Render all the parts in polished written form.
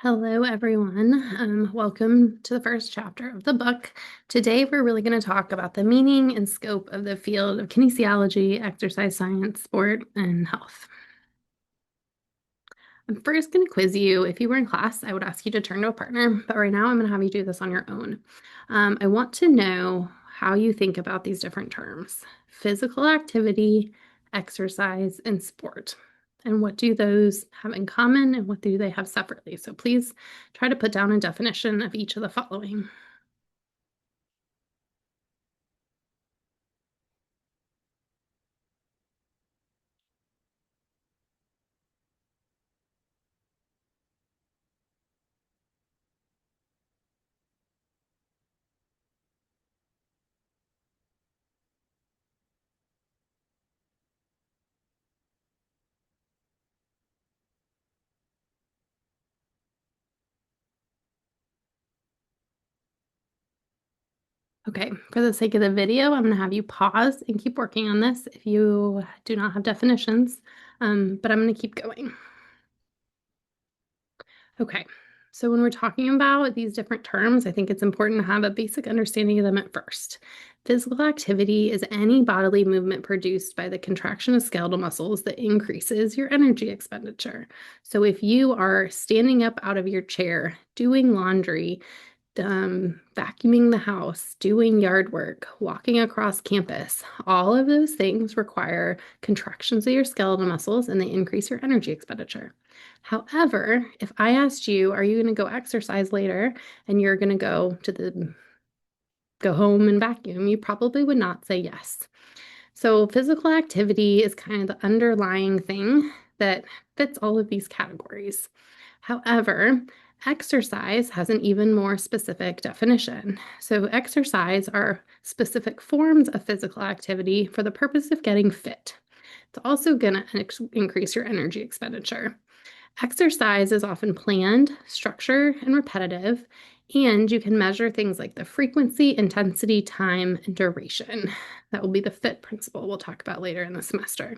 Hello, everyone. Welcome to the first chapter of the book. Today, we're really going to talk about the meaning and scope of the field of kinesiology, exercise science, sport, and health. I'm first going to quiz you. If you were in class, I would ask you to turn to a partner, but right now I'm going to have you do this on your own. I want to know how you think about these different terms: physical activity, exercise, and sport. And what do those have in common and what do they have separately? So please try to put down a definition of each of the following. Okay, for the sake of the video, I'm going to have you pause and keep working on this if you do not have definitions, but I'm going to keep going. Okay, so when we're talking about these different terms, I think it's important to have a basic understanding of them at first. Physical activity is any bodily movement produced by the contraction of skeletal muscles that increases your energy expenditure. So if you are standing up out of your chair, doing laundry, vacuuming the house, doing yard work, walking across campus, all of those things require contractions of your skeletal muscles and they increase your energy expenditure. However, if I asked you, are you going to go exercise later and you're going to go home and vacuum, you probably would not say yes. So physical activity is kind of the underlying thing that fits all of these categories. However, exercise has an even more specific definition. So exercise are specific forms of physical activity for the purpose of getting fit. It's also going to increase your energy expenditure. Exercise is often planned, structured, and repetitive, and you can measure things like the frequency, intensity, time, and duration. That will be the FIT principle we'll talk about later in the semester.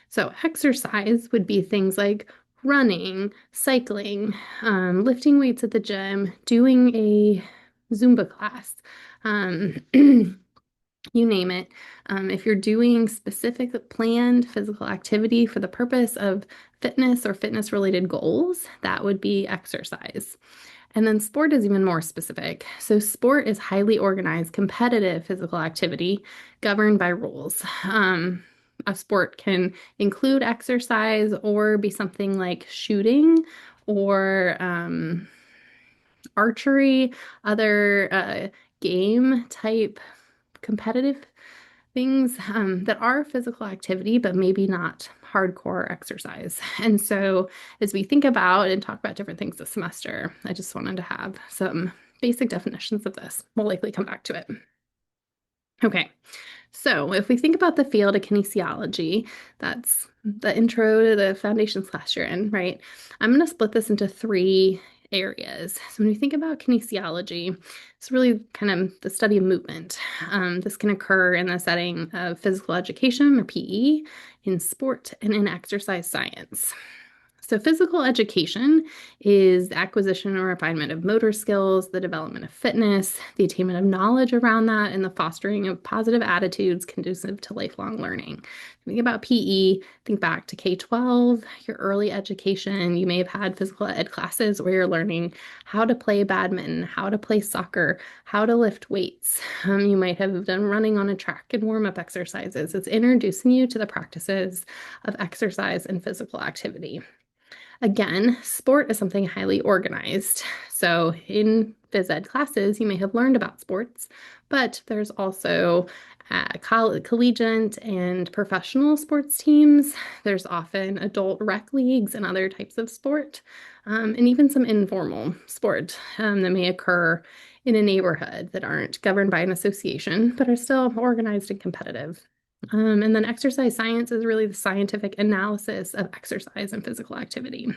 So exercise would be things like running, cycling, lifting weights at the gym, doing a Zumba class, um, you name it. If you're doing specific planned physical activity for the purpose of fitness or fitness related goals, that would be exercise. And then sport is even more specific. So sport is highly organized, competitive physical activity governed by rules. A sport can include exercise or be something like shooting or archery, other game type competitive things that are physical activity, but maybe not hardcore exercise. And so, as we think about and talk about different things this semester, I just wanted to have some basic definitions of this. We'll likely come back to it. Okay, so if we think about the field of kinesiology, that's the intro to the foundations class you're in, right? I'm going to split this into three areas. So when you think about kinesiology, it's really kind of the study of movement. This can occur in the setting of physical education or PE, in sport, and in exercise science. So, physical education is the acquisition or refinement of motor skills, the development of fitness, the attainment of knowledge around that, and the fostering of positive attitudes conducive to lifelong learning. Think about PE, think back to K-12, your early education. You may have had physical ed classes where you're learning how to play badminton, how to play soccer, how to lift weights. You might have done running on a track and warm-up exercises. It's introducing you to the practices of exercise and physical activity. Again, sport is something highly organized. So in phys ed classes, you may have learned about sports, but there's also collegiate and professional sports teams. There's often adult rec leagues and other types of sport, and even some informal sport that may occur in a neighborhood that aren't governed by an association, but are still organized and competitive. And then exercise science is really the scientific analysis of exercise and physical activity.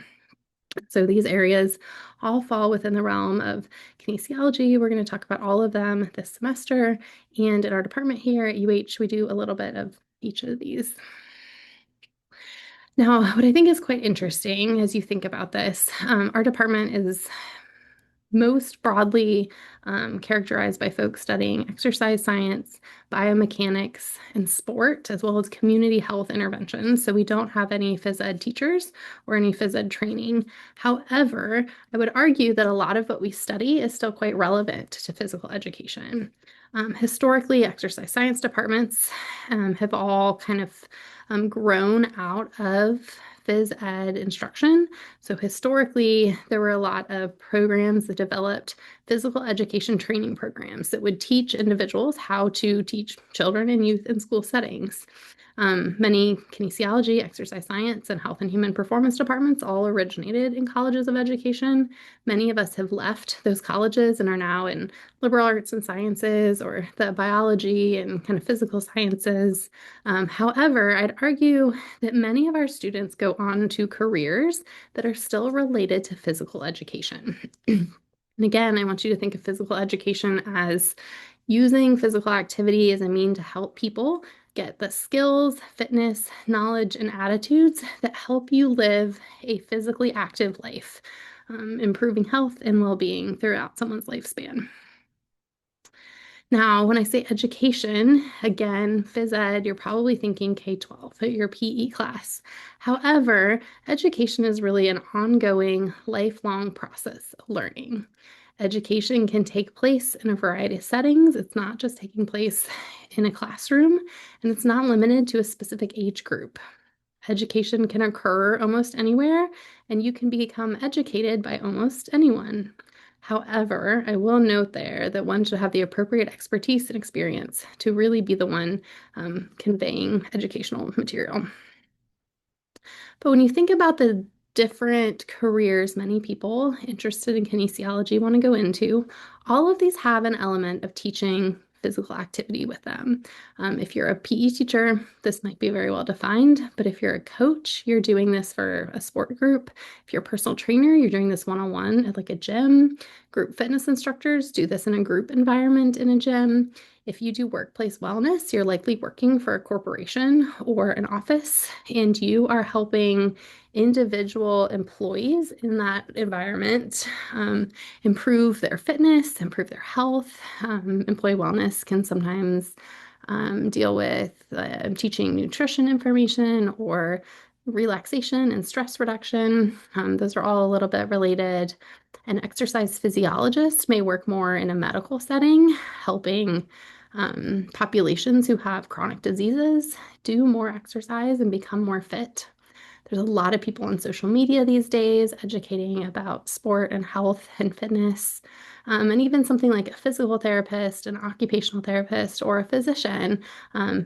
So these areas all fall within the realm of kinesiology. We're going to talk about all of them this semester. And in our department here at UH, we do a little bit of each of these. Now, what I think is quite interesting as you think about this, our department is most broadly characterized by folks studying exercise science, biomechanics, and sport, as well as community health interventions. So we don't have any phys ed teachers or any phys ed training. However, I would argue that a lot of what we study is still quite relevant to physical education. Historically, exercise science departments have all kind of grown out of phys ed instruction. So historically, there were a lot of programs that developed physical education training programs that would teach individuals how to teach children and youth in school settings. Many kinesiology, exercise science, and health and human performance departments all originated in colleges of education. Many of us have left those colleges and are now in liberal arts and sciences or the biology and kind of physical sciences. However, I'd argue that many of our students go on to careers that are still related to physical education. And again, I want you to think of physical education as using physical activity as a mean to help people get the skills, fitness, knowledge, and attitudes that help you live a physically active life, improving health and well-being throughout someone's lifespan. Now, when I say education, again, phys ed, you're probably thinking K-12, your PE class. However, education is really an ongoing, lifelong process of learning. Education can take place in a variety of settings. It's not just taking place in a classroom, and it's not limited to a specific age group. Education can occur almost anywhere, and you can become educated by almost anyone. However, I will note there that one should have the appropriate expertise and experience to really be the one conveying educational material. But when you think about the different careers many people interested in kinesiology want to go into, all of these have an element of teaching physical activity with them. If you're a PE teacher, this might be very well defined, but if you're a coach, you're doing this for a sport group. If you're a personal trainer, you're doing this one-on-one at like a gym. Group fitness instructors do this in a group environment in a gym. If you do workplace wellness, you're likely working for a corporation or an office, and you are helping individual employees in that environment improve their fitness, improve their health. Employee wellness can sometimes deal with teaching nutrition information or relaxation and stress reduction. Those are all a little bit related. An exercise physiologist may work more in a medical setting, helping populations who have chronic diseases do more exercise and become more fit. There's a lot of people on social media these days educating about sport and health and fitness. And even something like a physical therapist, an occupational therapist, or a physician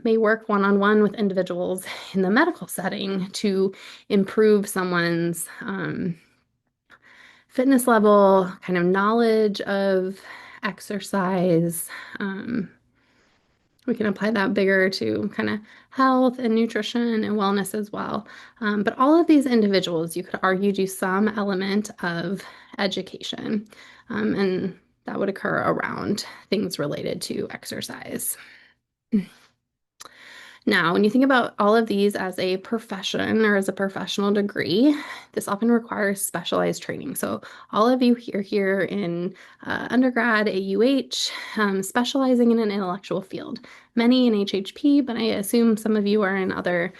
may work one-on-one with individuals in the medical setting to improve someone's fitness level, kind of knowledge of exercise. We can apply that bigger to kind of health and nutrition and wellness as well. But all of these individuals, you could argue, do some element of education. And that would occur around things related to exercise. Now, when you think about all of these as a profession or as a professional degree, this often requires specialized training. So all of you here in undergrad at UH, specializing in an intellectual field, many in HHP, but I assume some of you are in other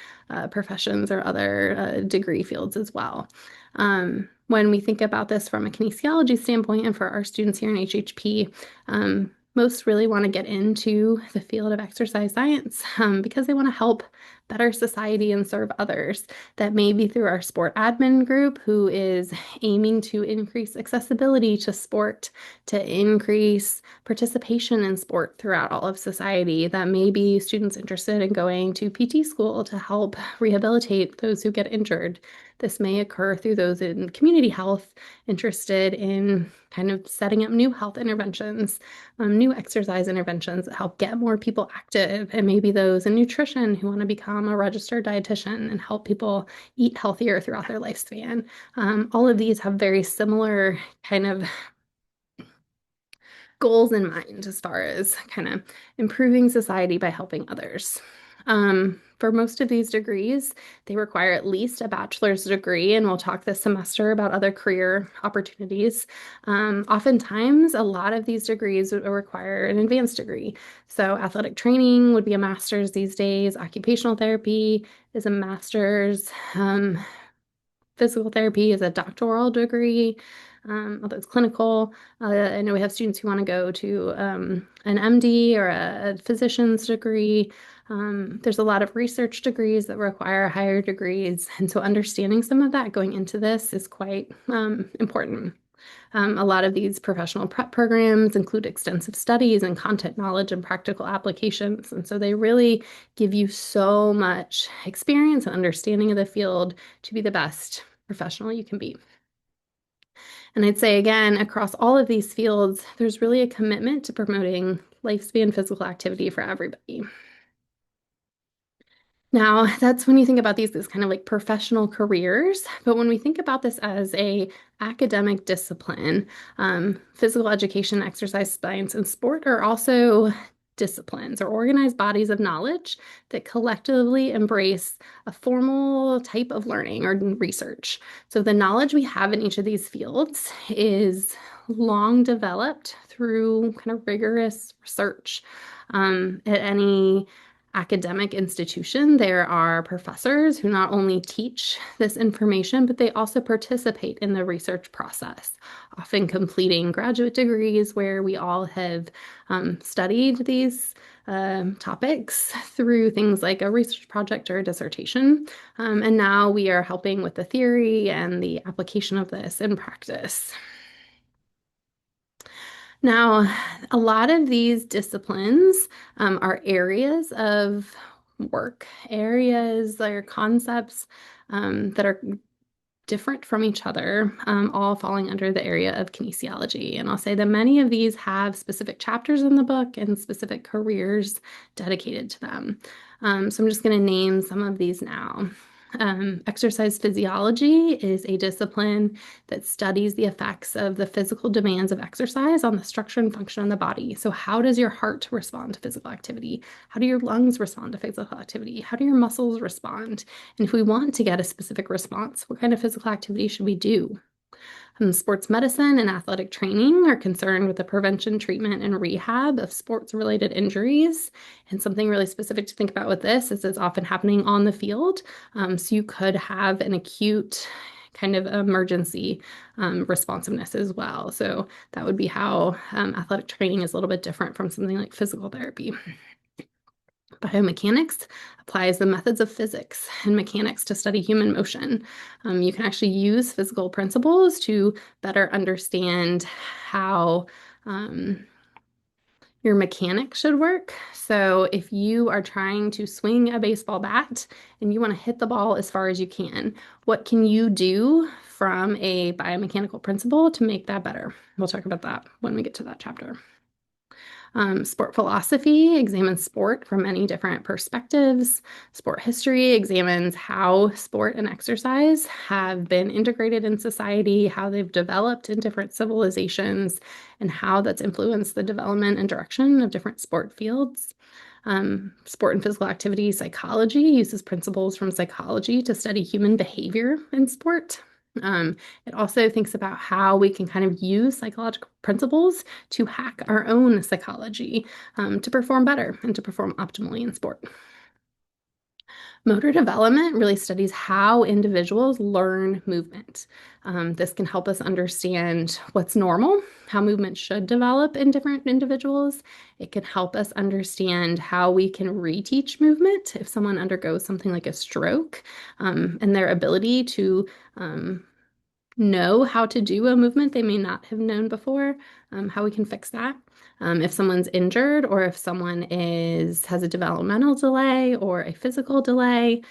professions or other degree fields as well. When we think about this from a kinesiology standpoint and for our students here in HHP, most really want to get into the field of exercise science because they want to help better society and serve others. That may be through our sport admin group, who is aiming to increase accessibility to sport, to increase participation in sport throughout all of society. That may be students interested in going to PT school to help rehabilitate those who get injured. This may occur through those in community health interested in kind of setting up new health interventions, new exercise interventions that help get more people active, and maybe those in nutrition who want to become a registered dietitian and help people eat healthier throughout their lifespan. All of these have very similar kind of goals in mind as far as kind of improving society by helping others. For most of these degrees, they require at least a bachelor's degree, and we'll talk this semester about other career opportunities. Oftentimes, a lot of these degrees would require an advanced degree. So, athletic training would be a master's these days, occupational therapy is a master's. Physical therapy is a doctoral degree, although it's clinical. I know we have students who want to go to an MD or a physician's degree. There's a lot of research degrees that require higher degrees. And so understanding some of that going into this is quite important. A lot of these professional prep programs include extensive studies and content knowledge and practical applications. And so they really give you so much experience and understanding of the field to be the best professional you can be. And I'd say again, across all of these fields, there's really a commitment to promoting lifespan physical activity for everybody. Now, that's when you think about these as kind of like professional careers. But when we think about this as a academic discipline, physical education, exercise science, and sport are also disciplines or organized bodies of knowledge that collectively embrace a formal type of learning or research. So the knowledge we have in each of these fields is long developed through kind of rigorous research. At any academic institution, there are professors who not only teach this information, but they also participate in the research process, often completing graduate degrees where we all have studied these topics through things like a research project or a dissertation. And now we are helping with the theory and the application of this in practice. Now, a lot of these disciplines are areas of work, areas or concepts that are different from each other, all falling under the area of kinesiology. And I'll say that many of these have specific chapters in the book and specific careers dedicated to them. So I'm just going to name some of these now. Exercise physiology is a discipline that studies the effects of the physical demands of exercise on the structure and function of the body. So how does your heart respond to physical activity? How do your lungs respond to physical activity? How do your muscles respond? And if we want to get a specific response, what kind of physical activity should we do? Sports medicine and athletic training are concerned with the prevention, treatment, and rehab of sports-related injuries. And something really specific to think about with this is it's often happening on the field. So you could have an acute kind of emergency responsiveness as well. So that would be how athletic training is a little bit different from something like physical therapy. Biomechanics applies the methods of physics and mechanics to study human motion. You can actually use physical principles to better understand how your mechanics should work. So if you are trying to swing a baseball bat and you want to hit the ball as far as you can, what can you do from a biomechanical principle to make that better? We'll talk about that when we get to that chapter. Sport philosophy examines sport from many different perspectives. Sport history examines how sport and exercise have been integrated in society, how they've developed in different civilizations, and how that's influenced the development and direction of different sport fields. Sport and physical activity psychology uses principles from psychology to study human behavior in sport. It also thinks about how we can kind of use psychological principles to hack our own psychology to perform better and to perform optimally in sport. Motor development really studies how individuals learn movement. This can help us understand what's normal, how movement should develop in different individuals. It can help us understand how we can reteach movement if someone undergoes something like a stroke, and their ability to know how to do a movement they may not have known before, how we can fix that. If someone's injured or if someone has a developmental delay or a physical delay,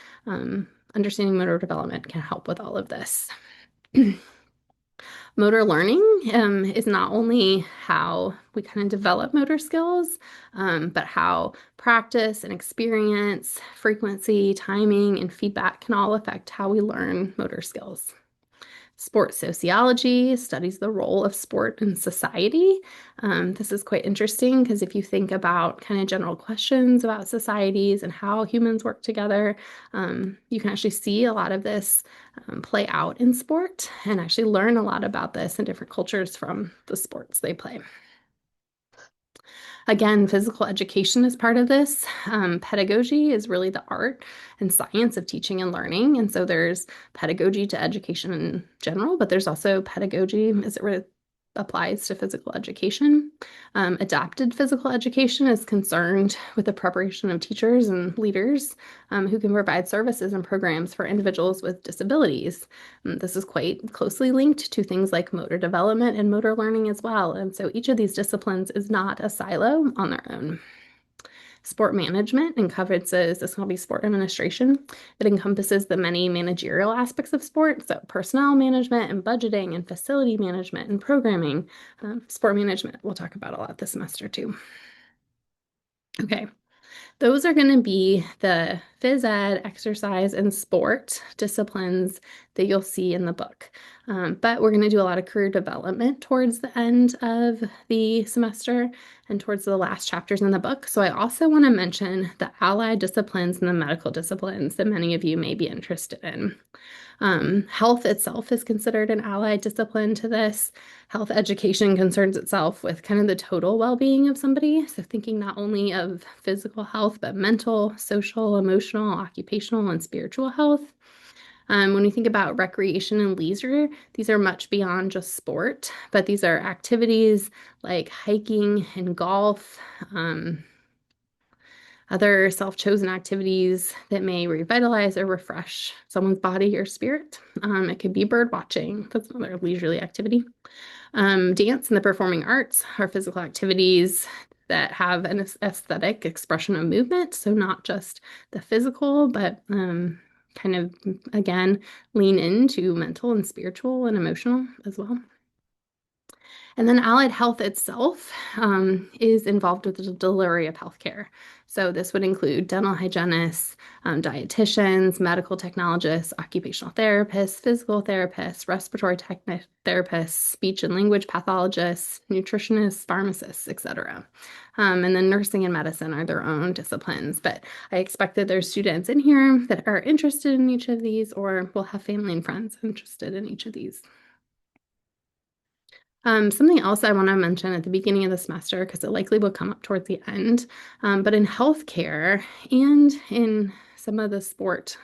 understanding motor development can help with all of this. Motor learning is not only how we kind of develop motor skills, but how practice and experience, frequency, timing, and feedback can all affect how we learn motor skills. Sports sociology studies the role of sport in society. This is quite interesting because if you think about kind of general questions about societies and how humans work together, you can actually see a lot of this play out in sport and actually learn a lot about this in different cultures from the sports they play. Again, physical education is part of this. Pedagogy is really the art and science of teaching and learning. And so there's pedagogy to education in general, but there's also pedagogy as it applies to physical education. Adapted physical education is concerned with the preparation of teachers and leaders who can provide services and programs for individuals with disabilities. This is quite closely linked to things like motor development and motor learning as well. And so each of these disciplines is not a silo on their own. Sport management encompasses, this will be sport administration. It encompasses the many managerial aspects of sport, so personnel management and budgeting and facility management and programming. Sport management we'll talk about a lot this semester too. Okay, those are going to be the phys ed, exercise, and sport disciplines that you'll see in the book. But we're going to do a lot of career development towards the end of the semester and towards the last chapters in the book. So I also want to mention the allied disciplines and the medical disciplines that many of you may be interested in. Health itself is considered an allied discipline to this. Health education concerns itself with kind of the total well-being of somebody. So thinking not only of physical health, but mental, social, emotional, occupational, and spiritual health. When we think about recreation and leisure, these are much beyond just sport, but these are activities like hiking and golf, other self-chosen activities that may revitalize or refresh someone's body or spirit. It could be bird watching. That's another leisurely activity. Dance and the performing arts are physical activities that have an aesthetic expression of movement. So not just the physical, but kind of, again, lean into mental and spiritual and emotional as well. And then allied health itself is involved with the delivery of healthcare. So this would include dental hygienists, dietitians, medical technologists, occupational therapists, physical therapists, respiratory therapists, speech and language pathologists, nutritionists, pharmacists, etc. And then nursing and medicine are their own disciplines. But I expect that there's students in here that are interested in each of these or will have family and friends interested in each of these. Something else I want to mention at the beginning of the semester, because it likely will come up towards the end, but in healthcare and in some of the sport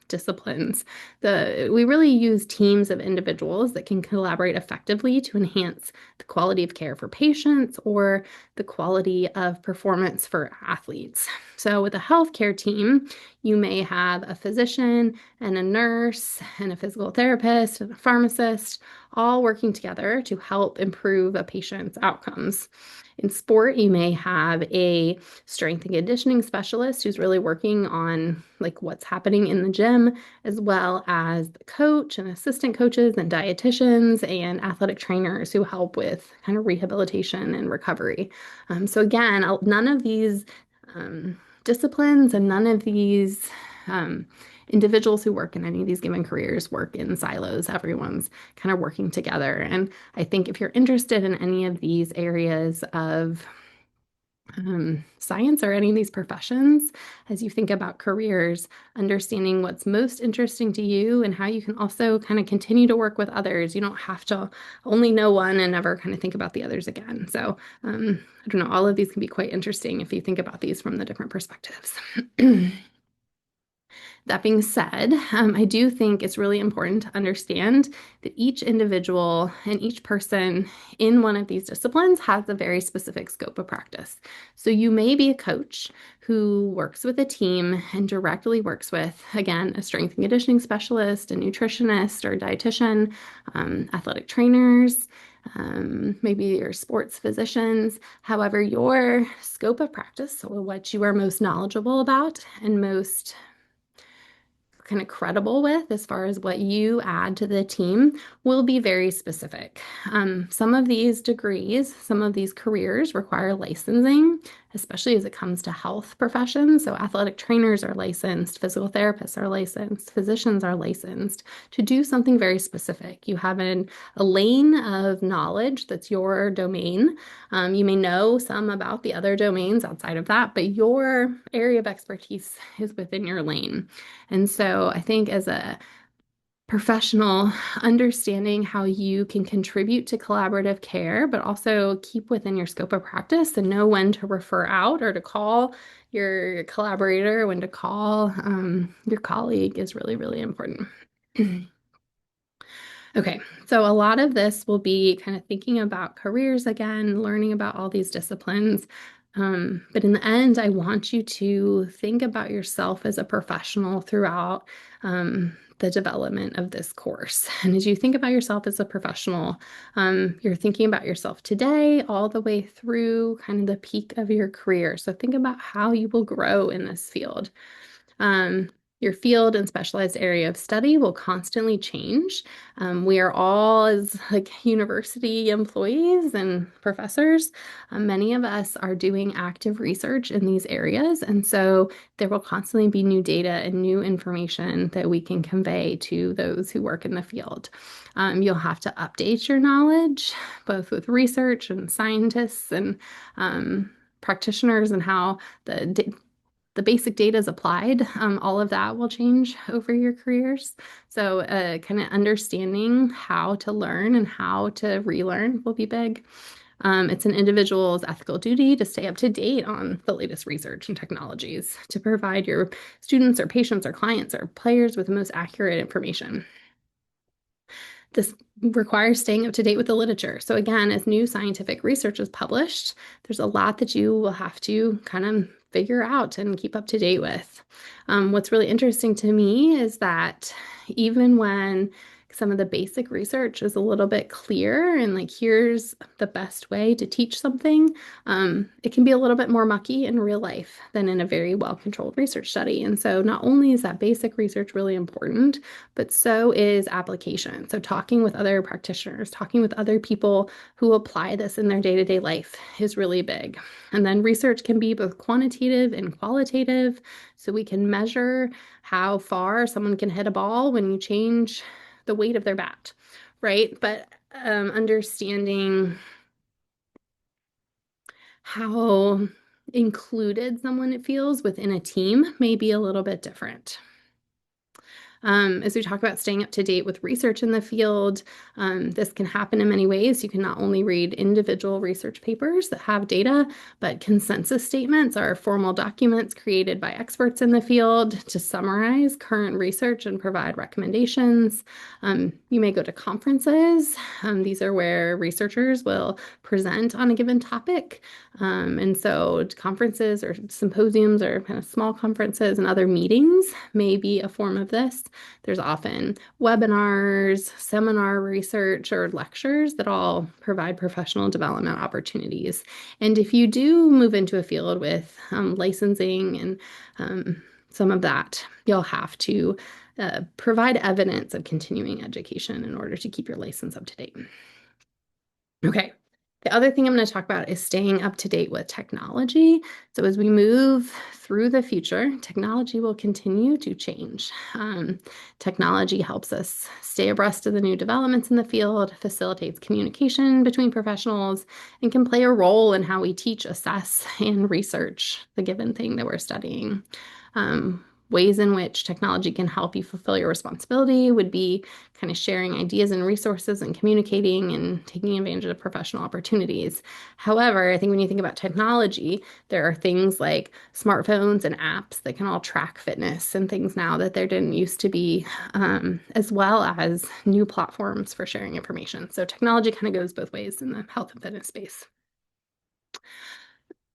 disciplines, we really use teams of individuals that can collaborate effectively to enhance the quality of care for patients or the quality of performance for athletes. So with a healthcare team, you may have a physician and a nurse and a physical therapist and a pharmacist all working together to help improve a patient's outcomes. In sport, you may have a strength and conditioning specialist who's really working on like what's happening in the gym, as well as the coach and assistant coaches and dietitians and athletic trainers who help with kind of rehabilitation and recovery. So again, none of these disciplines and none of these individuals who work in any of these given careers work in silos. Everyone's kind of working together. And I think if you're interested in any of these areas of science or any of these professions, as you think about careers, understanding what's most interesting to you and how you can also kind of continue to work with others. You don't have to only know one and never kind of think about the others again. So I don't know, all of these can be quite interesting if you think about these from the different perspectives. That being said, I do think it's really important to understand that each individual and each person in one of these disciplines has a very specific scope of practice. So you may be a coach who works with a team and directly works with, again, a strength and conditioning specialist, a nutritionist or a dietitian, athletic trainers, maybe your sports physicians. However, your scope of practice or what you are most knowledgeable about and most kind of credible with as far as what you add to the team will be very specific. Some of these degrees, some of these careers require licensing especially as it comes to health professions. So athletic trainers are licensed, physical therapists are licensed, physicians are licensed to do something very specific. You have a lane of knowledge that's your domain. You may know some about the other domains outside of that, but your area of expertise is within your lane. And so I think as a professional, understanding how you can contribute to collaborative care, but also keep within your scope of practice and know when to refer out or to call your collaborator, when to call your colleague is really, really important. Okay, so a lot of this will be kind of thinking about careers again, learning about all these disciplines. But in the end, I want you to think about yourself as a professional throughout the development of this course. And as you think about yourself as a professional, you're thinking about yourself today all the way through kind of the peak of your career. So think about how you will grow in this field. Um, your field and specialized area of study will constantly change. We are all, as like university employees and professors, many of us are doing active research in these areas. And so there will constantly be new data and new information that we can convey to those who work in the field. You'll have to update your knowledge, both with research and scientists and practitioners and how the basic data is applied. All of that will change over your careers. So, kind of understanding how to learn and how to relearn will be big. It's an individual's ethical duty to stay up to date on the latest research and technologies to provide your students or patients or clients or players with the most accurate information. This requires staying up to date with the literature. So again, as new scientific research is published, there's a lot that you will have to kind of figure out and keep up to date with. What's really interesting to me is that even when some of the basic research is a little bit clear and like here's the best way to teach something, it can be a little bit more mucky in real life than in a very well-controlled research study. And so not only is that basic research really important, but so is application. So talking with other practitioners, talking with other people who apply this in their day-to-day life is really big. And then research can be both quantitative and qualitative. So we can measure how far someone can hit a ball when you change the weight of their bat, right? But understanding how included someone feels within a team may be a little bit different. As we talk about staying up to date with research in the field, this can happen in many ways. You can not only read individual research papers that have data, but consensus statements are formal documents created by experts in the field to summarize current research and provide recommendations. You may go to conferences. These are where researchers will present on a given topic. And so conferences or symposiums or kind of small conferences and other meetings may be a form of this. There's often webinars, seminar research, or lectures that all provide professional development opportunities. And if you do move into a field with licensing and some of that, you'll have to provide evidence of continuing education in order to keep your license up to date. Okay. The other thing I'm going to talk about is staying up to date with technology. So as we move through the future, technology will continue to change. Technology helps us stay abreast of the new developments in the field, facilitates communication between professionals, and can play a role in how we teach, assess, and research the given thing that we're studying. Ways in which technology can help you fulfill your responsibility would be kind of sharing ideas and resources and communicating and taking advantage of professional opportunities. However, I think when you think about technology, there are things like smartphones and apps that can all track fitness and things now that there didn't used to be, as well as new platforms for sharing information. So technology kind of goes both ways in the health and fitness space.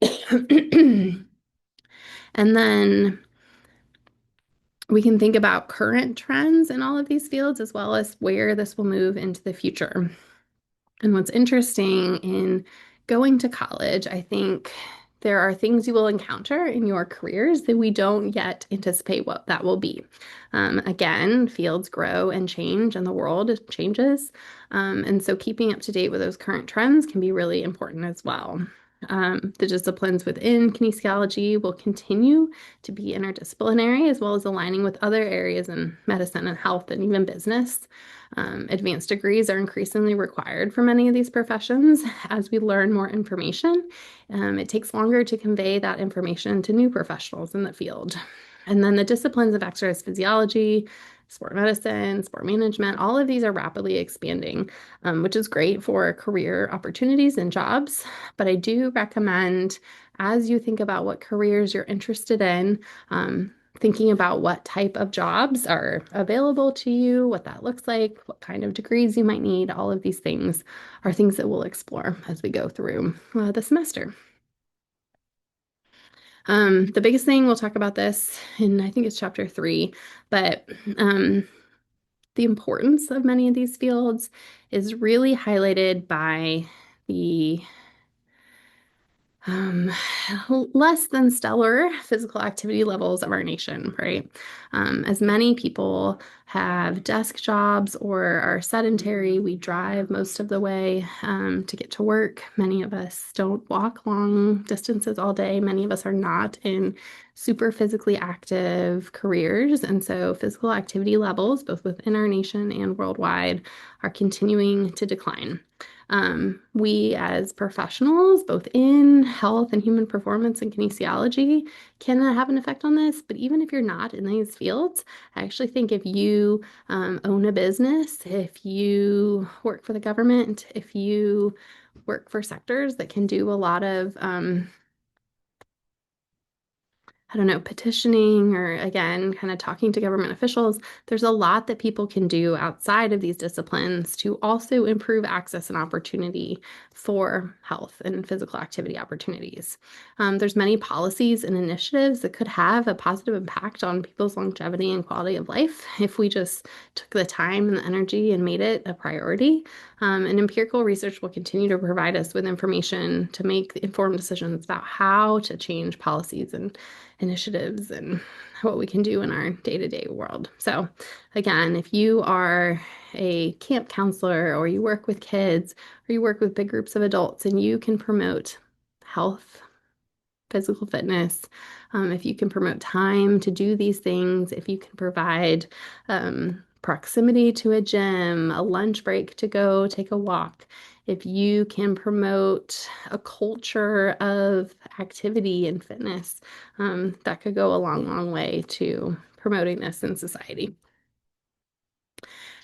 And then we can think about current trends in all of these fields as well as where this will move into the future. And what's interesting in going to college, I think there are things you will encounter in your careers that we don't yet anticipate what that will be. Again, fields grow and change and the world changes. And so keeping up to date with those current trends can be really important as well. The disciplines within kinesiology will continue to be interdisciplinary, as well as aligning with other areas in medicine and health and even business. Advanced degrees are increasingly required for many of these professions as we learn more information. It takes longer to convey that information to new professionals in the field. And then the disciplines of exercise physiology, sport medicine, sport management, all of these are rapidly expanding, which is great for career opportunities and jobs. But I do recommend, as you think about what careers you're interested in, thinking about what type of jobs are available to you, what that looks like, what kind of degrees you might need. All of these things are things that we'll explore as we go through the semester. The biggest thing, we'll talk about this in, I think it's chapter 3, but the importance of many of these fields is really highlighted by the um, less than stellar physical activity levels of our nation, right? As many people have desk jobs or are sedentary, we drive most of the way to get to work. Many of us don't walk long distances all day. Many of us are not in super physically active careers. And so physical activity levels, both within our nation and worldwide, are continuing to decline. We as professionals, both in health and human performance and kinesiology, can have an effect on this. But even if you're not in these fields, I actually think if you own a business, if you work for the government, if you work for sectors that can do a lot of I don't know, petitioning or again, kind of talking to government officials. There's a lot that people can do outside of these disciplines to also improve access and opportunity for health and physical activity opportunities. There's many policies and initiatives that could have a positive impact on people's longevity and quality of life if we just took the time and the energy and made it a priority. And empirical research will continue to provide us with information to make informed decisions about how to change policies and initiatives and what we can do in our day-to-day world. So again, if you are a camp counselor or you work with kids or you work with big groups of adults and you can promote health, physical fitness, if you can promote time to do these things, if you can provide proximity to a gym, a lunch break to go take a walk, if you can promote a culture of activity and fitness, that could go a long, long way to promoting this in society.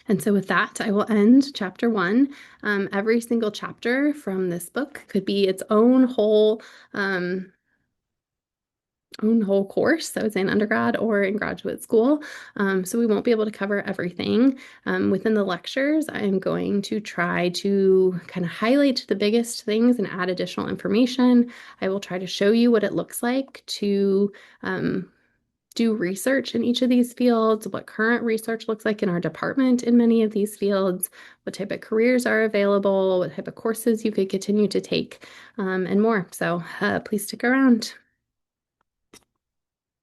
And so with that, I will end chapter 1. Every single chapter from this book could be its own whole course, I would say in undergrad or in graduate school. So we won't be able to cover everything. Within the lectures, I'm going to try to kind of highlight the biggest things and add additional information. I will try to show you what it looks like to do research in each of these fields, what current research looks like in our department in many of these fields, what type of careers are available, what type of courses you could continue to take, and more. So please stick around.